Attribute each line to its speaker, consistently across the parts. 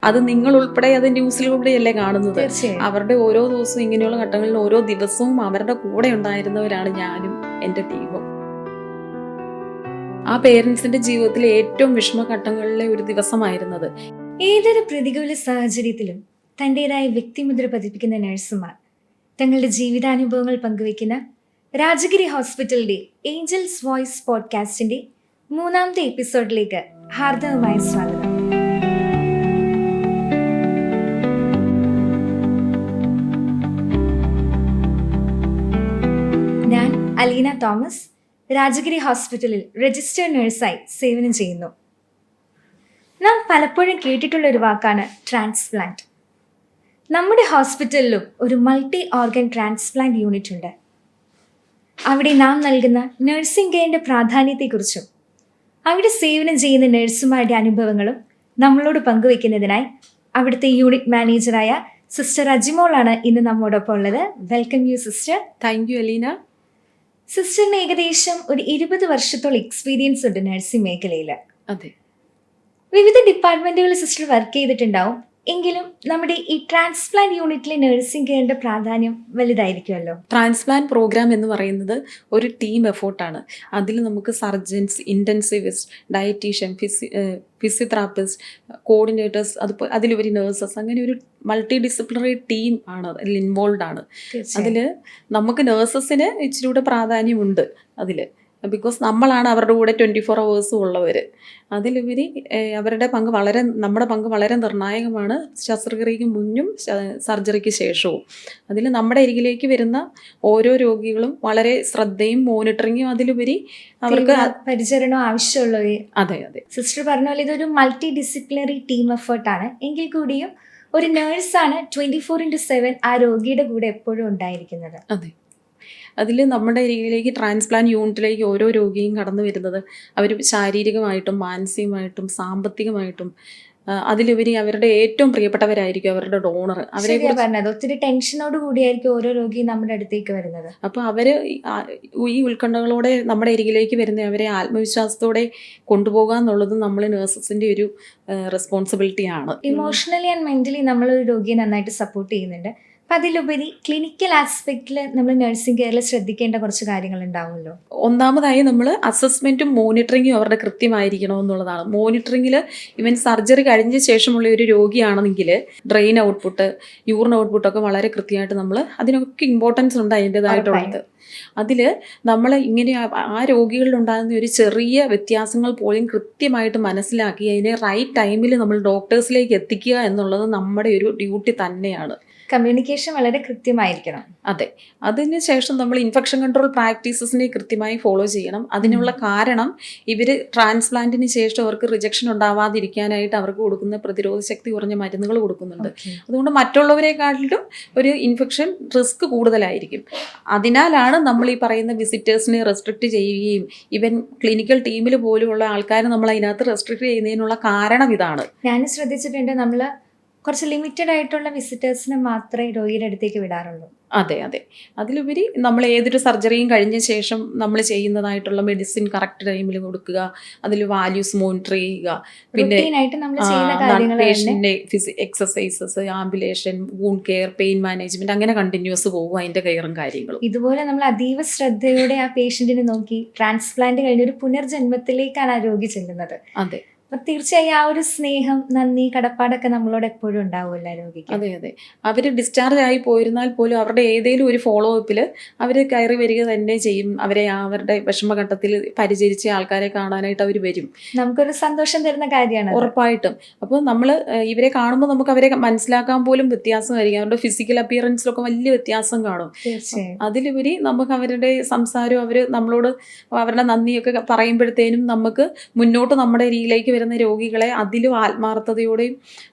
Speaker 1: അത് നിങ്ങൾ ഉൾപ്പെടെ അത് ന്യൂസിലൂടെയല്ലേ കാണുന്നത്.
Speaker 2: തീർച്ചയായും.
Speaker 1: അവരുടെ ഓരോ ദിവസവും ഇങ്ങനെയുള്ള ഘട്ടങ്ങളിൽ ഓരോ ദിവസവും അവരുടെ കൂടെ ഉണ്ടായിരുന്നവരാണ് ഞാനും എൻ്റെ ടീമും. ആ പേരൻസിന്റെ ജീവിതത്തിലെ ഏറ്റവും വിഷമഘട്ടങ്ങളിലെ ഒരു ദിവസമായിരുന്നത്.
Speaker 2: ഏതൊരു പ്രതികൂല സാഹചര്യത്തിലും തൻ്റെതായ വ്യക്തിമുദ്ര പതിപ്പിക്കുന്ന നഴ്സുമാർ തങ്ങളുടെ ജീവിതാനുഭവങ്ങൾ പങ്കുവയ്ക്കുന്ന രാജഗിരി ഹോസ്പിറ്റലിന്റെ ഏഞ്ചൽസ് വോയിസ് പോഡ്കാസ്റ്റിന്റെ 3ാമത്തെ എപ്പിസോഡിലേക്ക് ഹാർദവമായ സ്വാഗതം. ഞാൻ അലീന തോമസ്, രാജഗിരി ഹോസ്പിറ്റലിൽ രജിസ്റ്റേർഡ് നഴ്സായി സേവനം ചെയ്യുന്നു. നാം പലപ്പോഴും കേട്ടിട്ടുള്ള ഒരു വാക്കാണ് ട്രാൻസ്പ്ലാന്റ്. നമ്മുടെ ഹോസ്പിറ്റലിലും ഒരു മൾട്ടി ഓർഗൻ ട്രാൻസ്പ്ലാന്റ് യൂണിറ്റ് ഉണ്ട്. അവിടെ നാം നൽകുന്ന നഴ്സിംഗ് കെയറിന്റെ പ്രാധാന്യത്തെക്കുറിച്ചും അവിടെ സേവനം ചെയ്യുന്ന നഴ്സുമാരുടെ അനുഭവങ്ങളും നമ്മളോട് പങ്കുവെക്കുന്നതിനായി അവിടുത്തെ യൂണിറ്റ് മാനേജറായ സിസ്റ്റർ അജിമോളാണ് ഇന്ന് നമ്മോടൊപ്പം ഉള്ളത്. Welcome you sister.
Speaker 1: Thank you Aleena.
Speaker 2: സിസ്റ്ററിന് ഏകദേശം ഒരു 20 വർഷത്തോളം എക്സ്പീരിയൻസ് ഉണ്ട് നഴ്സിംഗ് മേഖലയിൽ.
Speaker 1: അതെ,
Speaker 2: വിവിധ ഡിപ്പാർട്ട്മെന്റുകളിൽ സിസ്റ്റർ വർക്ക് ചെയ്തിട്ടുണ്ടാവും. എങ്കിലും നമ്മുടെ ഈ ട്രാൻസ്പ്ലാന്റ് യൂണിറ്റിലെ നഴ്സിംഗ് കെയറിന്റെ പ്രാധാന്യം വലുതായിരിക്കുമല്ലോ.
Speaker 1: ട്രാൻസ്പ്ലാന്റ് പ്രോഗ്രാം എന്ന് പറയുന്നത് ഒരു ടീം എഫേർട്ടാണ്. അതിൽ നമുക്ക് surgeons, intensivist, dietician, physiotherapist, coordinators, അതിലുപരി നേഴ്സസ്, അങ്ങനെ ഒരു മൾട്ടി ഡിസിപ്ലിനറി ടീം ആണ് അതിൽ ഇൻവോൾവ് ആണ്. അതിൽ നമുക്ക് നേഴ്സസിന് ഇച്ചിരി കൂടെ പ്രാധാന്യമുണ്ട് അതിൽ. ബിക്കോസ് നമ്മളാണ് അവരുടെ കൂടെ 24 hours ഉള്ളവർ. അതിലുപരി നമ്മുടെ പങ്ക് വളരെ നിർണായകമാണ്, ശസ്ത്രക്രിയയ്ക്ക് മുന്നും സർജറിക്ക് ശേഷവും. അതിൽ നമ്മുടെ അരികിലേക്ക് വരുന്ന ഓരോ രോഗികളും വളരെ ശ്രദ്ധയും മോണിറ്ററിങ്ങും അതിലുപരി അവർക്ക്
Speaker 2: പരിചരണം ആവശ്യമുള്ളവർ.
Speaker 1: അതെ അതെ,
Speaker 2: സിസ്റ്റർ പറഞ്ഞ പോലെ ഇതൊരു മൾട്ടി ഡിസിപ്ലിനറി ടീം എഫേർട്ടാണ്. എങ്കിൽ കൂടിയും ഒരു നേഴ്സാണ് 24/7 ആ രോഗിയുടെ കൂടെ എപ്പോഴും ഉണ്ടായിരിക്കുന്നത്.
Speaker 1: അതെ. അതിൽ നമ്മുടെ രീതിയിലേക്ക് ട്രാൻസ്പ്ലാന്റ് യൂണിറ്റിലേക്ക് ഓരോ രോഗിയും കടന്നു വരുന്നത് അവർ ശാരീരികമായിട്ടും മാനസികമായിട്ടും സാമ്പത്തികമായിട്ടും അതിലുപരി അവരുടെ ഏറ്റവും പ്രിയപ്പെട്ടവരായിരിക്കും അവരുടെ ഡോണർ.
Speaker 2: അവരെ പറഞ്ഞത് ഒത്തിരി ടെൻഷനോട് കൂടിയായിരിക്കും ഓരോ രോഗിയും നമ്മുടെ അടുത്തേക്ക് വരുന്നത്.
Speaker 1: അപ്പോൾ അവർ ഈ ഉത്കണ്ഠകളോടെ നമ്മുടെ അരികിലേക്ക് വരുന്ന അവരെ ആത്മവിശ്വാസത്തോടെ കൊണ്ടുപോകുക എന്നുള്ളത് നമ്മൾ നഴ്സസിന്റെ ഒരു റെസ്പോൺസിബിലിറ്റിയാണ്.
Speaker 2: ഇമോഷണലി ആൻഡ് മെന്റലി നമ്മളൊരു രോഗിയെ നന്നായിട്ട് സപ്പോർട്ട് ചെയ്യുന്നുണ്ട്. അപ്പം അതിലുപരി ക്ലിനിക്കൽ ആസ്പെക്റ്റിൽ നമ്മൾ നഴ്സിംഗ് കെയറിൽ ശ്രദ്ധിക്കേണ്ട കുറച്ച് കാര്യങ്ങൾ ഉണ്ടാവുമല്ലോ.
Speaker 1: ഒന്നാമതായി നമ്മൾ അസസ്മെൻറ്റും മോണിറ്ററിങ്ങും അവരുടെ കൃത്യമായിരിക്കണമെന്നുള്ളതാണ്. മോണിറ്ററിങ്ങിൽ ഇവൻ സർജറി കഴിഞ്ഞ ശേഷമുള്ള ഒരു രോഗിയാണെങ്കിൽ ഡ്രെയിൻ ഔട്ട്പുട്ട്, യൂറിൻ ഔട്ട്പുട്ടൊക്കെ വളരെ കൃത്യമായിട്ട് നമ്മൾ അതിനൊക്കെ ഇമ്പോർട്ടൻസ് ഉണ്ട് അതിൻ്റെതായിട്ടുള്ളത്. അതിൽ നമ്മൾ ഇങ്ങനെ ആ രോഗികളിലുണ്ടാകുന്ന ഒരു ചെറിയ വ്യത്യാസങ്ങൾ പോലും കൃത്യമായിട്ട് മനസ്സിലാക്കി അതിനെ റൈറ്റ് ടൈമിൽ നമ്മൾ ഡോക്ടേഴ്സിലേക്ക് എത്തിക്കുക എന്നുള്ളത് നമ്മുടെ ഒരു ഡ്യൂട്ടി തന്നെയാണ്.
Speaker 2: കമ്മ്യൂണിക്കേഷൻ വളരെ കൃത്യമായിരിക്കണം.
Speaker 1: അതെ. അതിനുശേഷം നമ്മൾ ഇൻഫെക്ഷൻ കൺട്രോൾ പ്രാക്ടീസസിനെ കൃത്യമായി ഫോളോ ചെയ്യണം. അതിനുള്ള കാരണം ഇവർ ട്രാൻസ്പ്ലാന്റിന് ശേഷം അവർക്ക് റിജക്ഷൻ ഉണ്ടാവാതിരിക്കാനായിട്ട് അവർക്ക് കൊടുക്കുന്ന പ്രതിരോധ ശക്തി കുറഞ്ഞ മരുന്നുകൾ കൊടുക്കുന്നുണ്ട്. അതുകൊണ്ട് മറ്റുള്ളവരെക്കാട്ടിലും ഒരു ഇൻഫെക്ഷൻ റിസ്ക് കൂടുതലായിരിക്കും. അതിനാലാണ് നമ്മൾ ഈ പറയുന്ന വിസിറ്റേഴ്സിനെ റെസ്ട്രിക്റ്റ് ചെയ്യുകയും ഇവൻ ക്ലിനിക്കൽ ടീമിൽ പോലുമുള്ള ആൾക്കാരെ നമ്മൾ അതിനകത്ത് റെസ്ട്രിക്റ്റ് ചെയ്യുന്നതിനുള്ള കാരണം ഇതാണ്.
Speaker 2: ഞാൻ ശ്രദ്ധിച്ചിട്ടുണ്ട്, നമ്മൾ കുറച്ച് ലിമിറ്റഡ് ആയിട്ടുള്ള വിസിറ്റേഴ്സിനെ മാത്രമേ രോഗിയുടെ അടുത്തേക്ക് വിടാറുള്ളൂ.
Speaker 1: അതെ അതെ. അതിലുപരി നമ്മൾ ഏതൊരു സർജറിയും കഴിഞ്ഞ ശേഷം നമ്മൾ ചെയ്യുന്നതായിട്ടുള്ള മെഡിസിൻ കറക്റ്റ് ടൈമിൽ കൊടുക്കുക, അതിൽ വാല്യൂസ് മോണിറ്റർ ചെയ്യുക, പിന്നെ പേഷ്യൻ്റെ exercises, ambulation, wound care, pain management, അങ്ങനെ കണ്ടിന്യൂസ് പോകും അതിൻ്റെ കെയറും കാര്യങ്ങളും.
Speaker 2: ഇതുപോലെ നമ്മൾ അതീവ ശ്രദ്ധയോടെ ആ പേഷ്യന്റിനെ നോക്കി ട്രാൻസ്പ്ലാന്റ് കഴിഞ്ഞ ഒരു പുനർജന്മത്തിലേക്കാണ് ആ രോഗി ചെല്ലുന്നത്.
Speaker 1: അതെ.
Speaker 2: അപ്പം തീർച്ചയായും ആ ഒരു സ്നേഹം, നന്ദി, കടപ്പാടൊക്കെ നമ്മളോട് എപ്പോഴും ഉണ്ടാവുമല്ലോ രോഗിക്ക്.
Speaker 1: അതെ അതെ. അവർ ഡിസ്ചാർജ് ആയി പോയിരുന്നാൽ പോലും അവരുടെ ഏതെങ്കിലും ഒരു ഫോളോ അപ്പിൽ അവർ കയറി വരിക തന്നെ ചെയ്യും. അവരുടെ വിഷമഘട്ടത്തിൽ പരിചരിച്ച ആൾക്കാരെ കാണാനായിട്ട് അവർ വരും.
Speaker 2: നമുക്കൊരു സന്തോഷം തരുന്ന കാര്യമാണ്
Speaker 1: ഉറപ്പായിട്ടും. അപ്പോൾ നമ്മൾ ഇവരെ കാണുമ്പോൾ നമുക്ക് അവരെ മനസ്സിലാക്കാൻ പോലും വ്യത്യാസമായിരിക്കും. അവരുടെ ഫിസിക്കൽ അപ്പിയറൻസിലൊക്കെ വലിയ വ്യത്യാസം കാണും. അതിലുപരി നമുക്ക് അവരുടെ സംസാരം, അവർ നമ്മളോട് അവരുടെ നന്ദിയൊക്കെ പറയുമ്പോഴത്തേനും നമുക്ക് മുന്നോട്ട് നമ്മുടെ രീതിയിലേക്ക് വരുന്ന രോഗികളെ അതിലും ആത്മാർത്ഥതയോടെയും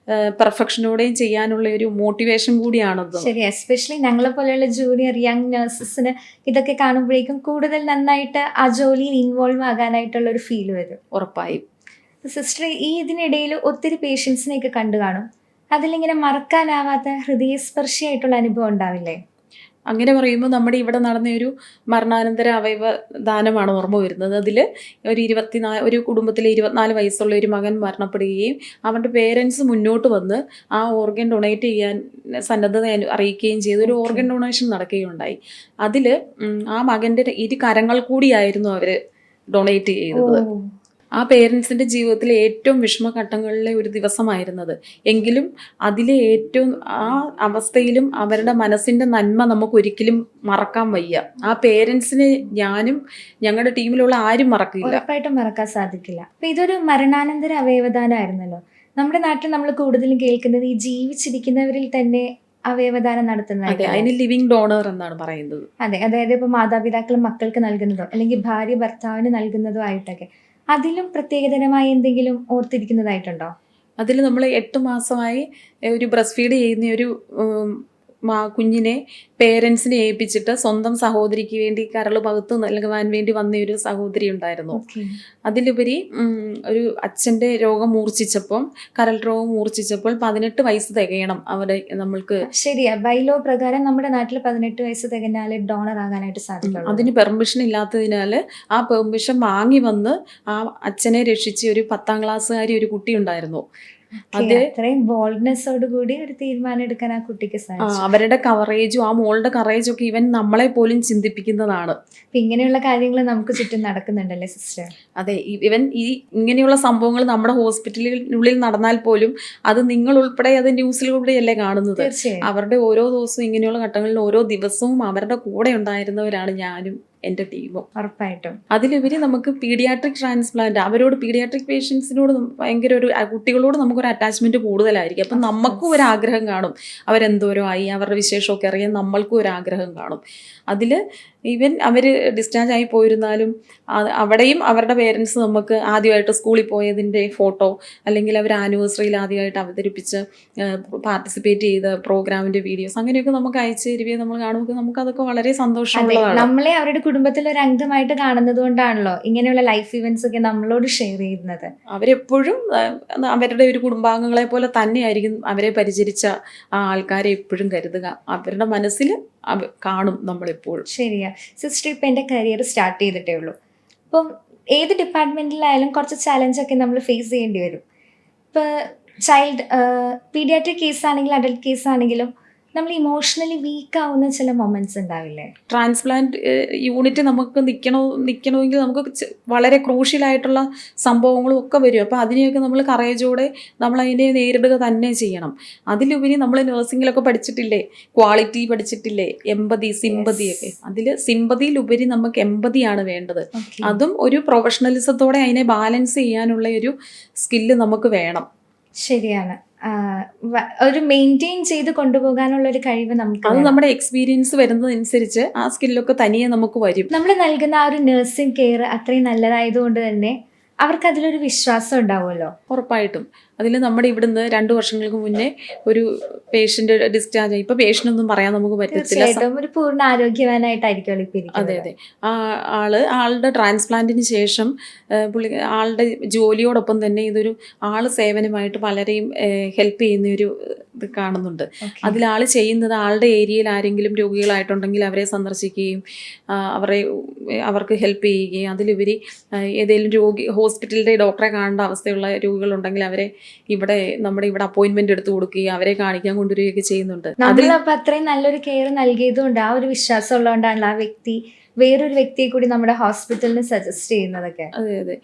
Speaker 1: പെർഫെക്ഷനോടെയും ചെയ്യാനുള്ള ഒരു മോട്ടിവേഷൻ കൂടിയാണത്.
Speaker 2: ശരി. എസ്പെഷ്യലി ഞങ്ങളെ പോലെയുള്ള ജൂനിയർ യങ് നഴ്സസിന് ഇതൊക്കെ കാണുമ്പോഴേക്കും കൂടുതൽ നന്നായിട്ട് ആ ജോലിയിൽ ഇൻവോൾവ് ആകാനായിട്ടുള്ള ഒരു ഫീൽ വരും.
Speaker 1: ഉറപ്പായും.
Speaker 2: സിസ്റ്റർ, ഇതിനിടയിൽ ഒത്തിരി പേഷ്യൻസിനെയൊക്കെ കണ്ടു കാണും. അതിലിങ്ങനെ മറക്കാനാവാത്ത ഹൃദയസ്പർശിയായിട്ടുള്ള അനുഭവം ഉണ്ടാവില്ലേ?
Speaker 1: അങ്ങനെ പറയുമ്പോൾ നമ്മുടെ ഇവിടെ നടന്ന ഒരു മരണാനന്തര അവയവ ദാനമാണ് ഓർമ്മ വരുന്നത്. അതിൽ ഒരു കുടുംബത്തിലെ 24 വയസ്സുള്ള ഒരു മകൻ മരണപ്പെടുകയും അവരുടെ പേരൻസ് മുന്നോട്ട് വന്ന് ആ ഓർഗൻ ഡൊണേറ്റ് ചെയ്യാൻ സന്നദ്ധത അറിയിക്കുകയും ചെയ്തു. ഒരു ഓർഗൻ ഡൊണേഷൻ നടക്കുകയുണ്ടായി. അതിൽ ആ മകൻ്റെ 2 കരങ്ങൾ കൂടിയായിരുന്നു അവർ ഡൊണേറ്റ് ചെയ്തത്. ആ പേരൻസിൻ്റെ ജീവിതത്തിലെ ഏറ്റവും വിഷമഘട്ടങ്ങളിലെ ഒരു ദിവസമായിരുന്നത്. എങ്കിലും അതിലെ ഏറ്റവും ആ അവസ്ഥയിലും അവരുടെ മനസ്സിൻ്റെ നന്മ നമുക്കൊരിക്കലും മറക്കാൻ വയ്യ. ആ പേരൻസിനെ ഞാനും ഞങ്ങളുടെ ടീമിലുള്ള ആരും മറക്കില്ല.
Speaker 2: ഉറപ്പായിട്ടും മറക്കാൻ സാധിക്കില്ല. അപ്പൊ ഇതൊരു മരണാനന്തര അവയവദാനമായിരുന്നല്ലോ. നമ്മുടെ നാട്ടിൽ നമ്മൾ കൂടുതലും കേൾക്കുന്നത് ഈ ജീവിച്ചിരിക്കുന്നവരിൽ തന്നെ അവയവദാനം നടത്തുന്നത്.
Speaker 1: അതിന് ലിവിങ് ഡോണർ എന്നാണ് പറയുന്നത്.
Speaker 2: അതെ, അതായത് ഇപ്പൊ മാതാപിതാക്കൾ മക്കൾക്ക് നൽകുന്നതോ അല്ലെങ്കിൽ ഭാര്യ ഭർത്താവിന് നൽകുന്നതോ ആയിട്ടൊക്കെ. അതിലും പ്രത്യേകതരമായ എന്തെങ്കിലും ഓർത്തിരിക്കുന്നതായിട്ടുണ്ടോ?
Speaker 1: അതിൽ നമ്മൾ 8 മാസമായി ഒരു ബ്രസ്റ്റ് ഫീഡ് ചെയ്യുന്ന ഒരു കുഞ്ഞിനെ പേരൻസിനെ ഏൽപ്പിച്ചിട്ട് സ്വന്തം സഹോദരിക്ക് വേണ്ടി കരൾ പകുത്ത് നൽകുവാൻ വേണ്ടി വന്ന ഒരു സഹോദരി ഉണ്ടായിരുന്നു. അതിലുപരി ഒരു അച്ഛൻ്റെ രോഗം മൂർച്ഛിച്ചപ്പോൾ, കരൾ രോഗം മൂർച്ഛിച്ചപ്പോൾ 18 വയസ്സ് തികയണം അവിടെ നമ്മൾക്ക്.
Speaker 2: ശരിയാ, ബൈലോ പ്രകാരം നമ്മുടെ നാട്ടിൽ 18 വയസ്സ് തികഞ്ഞാലേ ഡോണർ ആകാനായിട്ട് സാധിക്കും.
Speaker 1: അതിന് പെർമിഷൻ ഇല്ലാത്തതിനാൽ ആ പെർമിഷൻ വാങ്ങി വന്ന് ആ അച്ഛനെ രക്ഷിച്ച ഒരു 10ാം ക്ലാസ്സുകാരി ഒരു കുട്ടി ഉണ്ടായിരുന്നു.
Speaker 2: അത്രയും ബോൾഡ്നെസ്സോട് കൂടി ഒരു തീരുമാനം എടുക്കാൻ ആ കുട്ടിക്ക് സാധിച്ചു.
Speaker 1: അവരുടെ കവറേജും ആ മോളുടെ കവറേജും ഒക്കെ ഇവൻ നമ്മളെ പോലും ചിന്തിപ്പിക്കുന്നതാണ്.
Speaker 2: ഇങ്ങനെയുള്ള കാര്യങ്ങൾ നമുക്ക് ചുറ്റും നടക്കുന്നുണ്ടല്ലേ സിസ്റ്റർ?
Speaker 1: അതെ, ഇങ്ങനെയുള്ള സംഭവങ്ങൾ നമ്മുടെ ഹോസ്പിറ്റലിനുള്ളിൽ നടന്നാൽ പോലും അത് നിങ്ങൾ ഉൾപ്പെടെ അത് ന്യൂസിലൂടെയല്ലേ കാണുന്നത്. അവരുടെ ഓരോ ദിവസവും ഇങ്ങനെയുള്ള ഘട്ടങ്ങളിൽ ഓരോ ദിവസവും അവരുടെ കൂടെ ഉണ്ടായിരുന്നവരാണ് ഞാനും എൻ്റെ ടീമും.
Speaker 2: ഉറപ്പായിട്ടും.
Speaker 1: അതിലുപരി നമുക്ക് പീഡിയാട്രിക് ട്രാൻസ്പ്ലാന്റ്, അവരോട് പീഡിയാട്രിക് പേഷ്യൻസിനോട് ഭയങ്കര കുട്ടികളോട് നമുക്കൊരു അറ്റാച്ച്മെന്റ് കൂടുതലായിരിക്കും. അപ്പം നമുക്കും ഒരു ആഗ്രഹം കാണും അവരെന്തോരോ ആയി, അവരുടെ വിശേഷമൊക്കെ അറിയാൻ നമ്മൾക്കും ഒരു ആഗ്രഹം കാണും. അതിൽ ഈവൻ അവർ ഡിസ്ചാർജ് ആയി പോയിരുന്നാലും അവിടെയും അവരുടെ പേരൻസ് നമുക്ക് ആദ്യമായിട്ട് സ്കൂളിൽ പോയതിൻ്റെ ഫോട്ടോ, അല്ലെങ്കിൽ അവർ ആനിവേഴ്സറിയിൽ ആദ്യമായിട്ട് അവതരിപ്പിച്ച് പാർട്ടിസിപ്പേറ്റ് ചെയ്ത പ്രോഗ്രാമിൻ്റെ വീഡിയോസ് അങ്ങനെയൊക്കെ നമുക്ക് അയച്ചു തരികയും നമ്മൾ കാണുമ്പോൾ നമുക്കതൊക്കെ വളരെ സന്തോഷമുള്ളതാണ്.
Speaker 2: നമ്മളെ അവരുടെ കുടുംബത്തിലെ ഒരു അംഗമായിട്ട് കാണുന്നത് കൊണ്ടാണല്ലോ ഇങ്ങനെയുള്ള ലൈഫ് ഇവന്റ്സ് ഒക്കെ നമ്മളോട് ഷെയർ ചെയ്യുന്നത്.
Speaker 1: അവരെപ്പോഴും അവരുടെ ഒരു കുടുംബാംഗങ്ങളെ പോലെ തന്നെയായിരിക്കും അവരെ പരിചരിച്ച ആ ആൾക്കാരെ എപ്പോഴും കരുതുക. അവരുടെ മനസ്സിൽ കാണും നമ്മളെപ്പോഴും.
Speaker 2: ശരിയാ സിസ്റ്റർ. ഇപ്പം എൻ്റെ കരിയർ സ്റ്റാർട്ട് ചെയ്തിട്ടേ ഉള്ളൂ. അപ്പം ഏത് ഡിപ്പാർട്ട്മെൻറ്റിലായാലും കുറച്ച് ചാലഞ്ചൊക്കെ നമ്മൾ ഫേസ് ചെയ്യേണ്ടി വരും. ഇപ്പോൾ ചൈൽഡ് പീഡിയാട്രിക് കേസാണെങ്കിലും അഡൽട്ട് കേസാണെങ്കിലും നമ്മൾ ഇമോഷണലി വീക്ക് ആവുന്ന ചില മൊമെന്റ്സ് ഉണ്ടാവില്ലേ?
Speaker 1: ട്രാൻസ്പ്ലാന്റ് യൂണിറ്റ് നമുക്ക് നിൽക്കണമെങ്കിൽ നമുക്ക് വളരെ ക്രൂഷ്യലായിട്ടുള്ള സംഭവങ്ങളും ഒക്കെ വരും. അപ്പോൾ അതിനെയൊക്കെ നമ്മൾ കറേജോടെ നമ്മൾ അതിനെ നേരിടുക തന്നെ ചെയ്യണം. അതിലുപരി നമ്മൾ നഴ്സിംഗിലൊക്കെ പഠിച്ചിട്ടില്ലേ, ക്വാളിറ്റി പഠിച്ചിട്ടില്ലേ, എമ്പതി, സിമ്പതി ഒക്കെ. അതിൽ സിമ്പതിയിലുപരി നമുക്ക് എമ്പതിയാണ് വേണ്ടത്. അതും ഒരു പ്രൊഫഷണലിസത്തോടെ അതിനെ ബാലൻസ് ചെയ്യാനുള്ള ഒരു സ്കില്ല് നമുക്ക് വേണം.
Speaker 2: ശരിയാണ്. ഒരു മെയിൻറ്റെയിൻ ചെയ്ത് കൊണ്ടുപോകാനുള്ള ഒരു കഴിവ് നമുക്ക്,
Speaker 1: അത് നമ്മുടെ എക്സ്പീരിയൻസ് വരുന്നതനുസരിച്ച് ആ സ്കില്ലൊക്കെ തനിയെ നമുക്ക് വരും.
Speaker 2: നമ്മൾ നൽകുന്ന ആ ഒരു നഴ്സിംഗ് കെയർ അത്രയും നല്ലതായതുകൊണ്ട് തന്നെ അവർക്ക് അതിലൊരു വിശ്വാസം ഉണ്ടാവുമല്ലോ.
Speaker 1: ഉറപ്പായിട്ടും. അതിൽ നമ്മുടെ ഇവിടുന്ന് 2 വർഷങ്ങൾക്ക് മുന്നേ ഒരു പേഷ്യൻ്റ് ഡിസ്ചാർജ് ആയി. ഇപ്പോൾ പേഷ്യൻ്റ് ഒന്നും പറയാൻ നമുക്ക് പറ്റത്തില്ല,
Speaker 2: ഒരു പൂർണ്ണ ആരോഗ്യവാനായിട്ടായിരിക്കും.
Speaker 1: അതെ അതെ. ആളുടെ ട്രാൻസ്പ്ലാന്റിന് ശേഷം ആളുടെ ജോലിയോടൊപ്പം തന്നെ ഇതൊരു സേവനമായിട്ട് പലരെയും ഹെൽപ്പ് ചെയ്യുന്ന ഒരു ഇത് കാണുന്നുണ്ട്. അതിലാൾ ചെയ്യുന്നത് ആളുടെ ഏരിയയിൽ ആരെങ്കിലും രോഗികളായിട്ടുണ്ടെങ്കിൽ അവരെ സന്ദർശിക്കുകയും അവർക്ക് ഹെൽപ്പ് ചെയ്യുകയും, അതിലുപരി ഏതെങ്കിലും ഹോസ്പിറ്റലിലെ ഡോക്ടറെ കാണേണ്ട അവസ്ഥയുള്ള രോഗികളുണ്ടെങ്കിൽ അവരെ നമ്മുടെ ഇവിടെ അപ്പോയിന്റ്മെന്റ് എടുത്ത് കൊടുക്കുകയും അവരെ കാണിക്കാൻ കൊണ്ടുവരികയൊക്കെ ചെയ്യുന്നുണ്ട്.
Speaker 2: നമ്മളപ്പോൾ അത്രയും നല്ലൊരു കെയർ നൽകിയതുകൊണ്ട് ആ ഒരു വിശ്വാസം ഉള്ളതുകൊണ്ടാണല്ലോ ആ വ്യക്തി വേറൊരു വ്യക്തിയെ കൂടി നമ്മുടെ ഹോസ്പിറ്റലിന് സജസ്റ്റ് ചെയ്യുന്നതൊക്കെ.
Speaker 1: അതെ അതെ.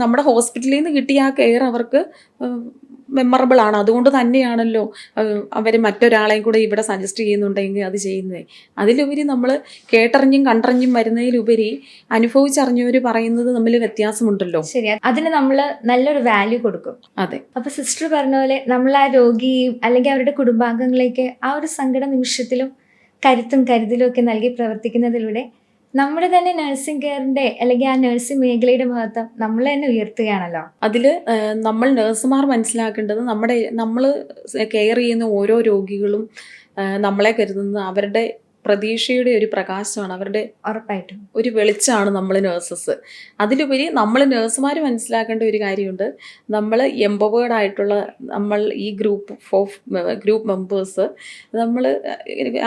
Speaker 1: നമ്മുടെ ഹോസ്പിറ്റലിൽ നിന്ന് കിട്ടിയ ആ കെയർ അവർക്ക് മെമ്മറബിൾ ആണ്. അതുകൊണ്ട് തന്നെയാണല്ലോ അവർ മറ്റൊരാളെയും കൂടെ ഇവിടെ സജസ്റ്റ് ചെയ്യുന്നുണ്ടെങ്കിൽ അത് ചെയ്യുന്നത്. അതിലുപരി നമ്മൾ കേട്ടറിഞ്ഞും കണ്ടറിഞ്ഞും വരുന്നതിലുപരി അനുഭവിച്ചറിഞ്ഞവർ പറയുന്നത് തമ്മിൽ വ്യത്യാസമുണ്ടല്ലോ.
Speaker 2: ശരിയാ, അതിന് നമ്മൾ നല്ലൊരു വാല്യൂ കൊടുക്കും.
Speaker 1: അതെ.
Speaker 2: അപ്പൊ സിസ്റ്റർ പറഞ്ഞ പോലെ നമ്മൾ ആ രോഗിയെയും അല്ലെങ്കിൽ അവരുടെ കുടുംബാംഗങ്ങളെയൊക്കെ ആ ഒരു സങ്കട നിമിഷത്തിലും കരുത്തും കരുതലും ഒക്കെ നൽകി പ്രവർത്തിക്കുന്നതിലൂടെ നമ്മുടെ തന്നെ നഴ്സിംഗ് കെയറിന്റെ അല്ലെങ്കിൽ ആ നഴ്സിംഗ് മേഖലയുടെ മഹത്വം നമ്മൾ തന്നെ ഉയർത്തുകയാണല്ലോ.
Speaker 1: അതിൽ നമ്മൾ നഴ്സുമാർ മനസ്സിലാക്കേണ്ടത് നമ്മൾ കെയർ ചെയ്യുന്ന ഓരോ രോഗികളും നമ്മളെ കരുതുന്നത് അവരുടെ പ്രതീക്ഷയുടെ ഒരു പ്രകാശമാണ്, അവരുടെ
Speaker 2: ഉറപ്പായിട്ടും.
Speaker 1: ഒരു വെളിച്ചമാണ് നമ്മൾ നേഴ്സസ്. അതിലുപരി നമ്മൾ നേഴ്സുമാർ മനസ്സിലാക്കേണ്ട ഒരു കാര്യമുണ്ട്, നമ്മൾ എംപവേർഡ് ആയിട്ടുള്ള നമ്മൾ ഈ ഗ്രൂപ്പ് മെമ്പേഴ്സ് നമ്മൾ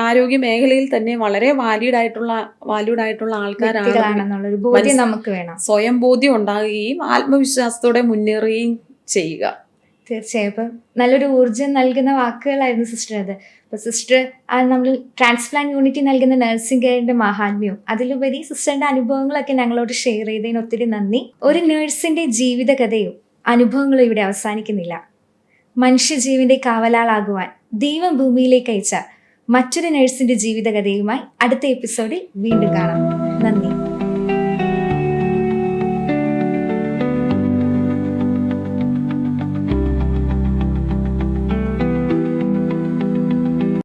Speaker 1: ആരോഗ്യ മേഖലയിൽ തന്നെ വളരെ വാല്യൂഡ് ആയിട്ടുള്ള ആൾക്കാരാണ്.
Speaker 2: വ്യക്തികളാണെന്നുള്ളൊരു ബോധ്യം നമുക്ക് വേണം.
Speaker 1: സ്വയം ബോധ്യം ഉണ്ടാകുകയും ആത്മവിശ്വാസത്തോടെ മുന്നേറുകയും ചെയ്യുക.
Speaker 2: തീർച്ചയായും. ഇപ്പം നല്ലൊരു ഊർജ്ജം നൽകുന്ന വാക്കുകളായിരുന്നു സിസ്റ്റർ അത്. അപ്പോൾ സിസ്റ്റർ നമ്മൾ ട്രാൻസ്പ്ലാന്റ് യൂണിറ്റി നൽകുന്ന നഴ്സിംഗ് കെയറിന്റെ മഹാത്മ്യവും അതിലുപരി സിസ്റ്ററിന്റെ അനുഭവങ്ങളൊക്കെ ഞങ്ങളോട് ഷെയർ ചെയ്തതിന് ഒത്തിരി നന്ദി. ഒരു നഴ്സിന്റെ ജീവിതകഥയും അനുഭവങ്ങളും ഇവിടെ അവസാനിക്കുന്നില്ല. മനുഷ്യജീവന്റെ കാവലാളാകുവാൻ ദൈവം ഭൂമിയിലേക്ക് അയച്ച മറ്റൊരു നഴ്സിന്റെ ജീവിതകഥയുമായി അടുത്ത എപ്പിസോഡിൽ വീണ്ടും കാണാം. നന്ദി.